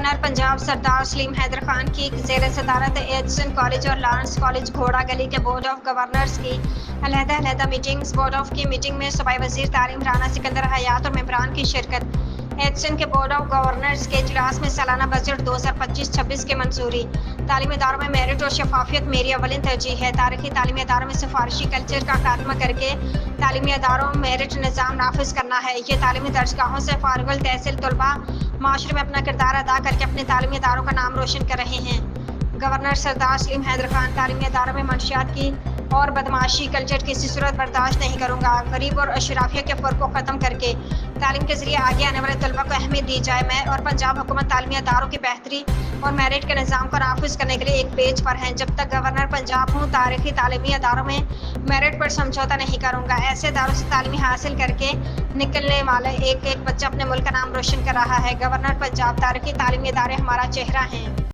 Governor Punjab सरदार सलीम हैदर खान की ज़ेर सदारत एचएन कॉलेज और लॉरेंस कॉलेज घोड़ा गली के बोर्ड ऑफ गवर्नर्स की अलहदा मीटिंग्स। बोर्ड ऑफ की मीटिंग में सूबाई वज़ीर तालीम राना सिकंदर हयात और मेंबरान की शिरकत। एचएन के बोर्ड ऑफ गवर्नर्स के इजलास में सालाना बजट 2025-26 की मंजूरी। तालीमी इदारों में मेरिट और शफाफियत मेरी अवलिन तरजीह है। तारीखी तालीमी इदारों में सिफारिशी कल्चर का खात्मा करके तालीमी इदारों में मेरिट निज़ाम नाफिज करना है। ये तालीमी दर्जगाहों से फारिगुल तहसील तलबा माशरे में अपना किरदार अदा करके अपने तालीमी इदारों का नाम रोशन कर रहे हैं। गवर्नर सरदार सलीम हैदर खान तालीमी इदारों में मंशियात की और बदमाशी कल्चर किसी सूरत बर्दाश्त नहीं करूँगा। गरीब और अशराफिया के फ़र्क को ख़त्म करके तालीम के ज़रिए आगे आने वाले तलबा को अहमियत दी जाए। मैं और पंजाब हुकूमत तालीमी इदारों की बेहतरी और मेरिट के निज़ाम को नाफिज करने के लिए एक पेज पर हैं। जब तक गवर्नर पंजाब हूँ तारीखी तालीमी इदारों में मेरिट पर समझौता नहीं करूँगा। ऐसे इदारों से तालीमी हासिल करके निकलने वाले एक एक बच्चा अपने मुल्क का नाम रोशन कर रहा है। गवर्नर पंजाब तारीखी तालीमी इदारे हमारा चेहरा हैं।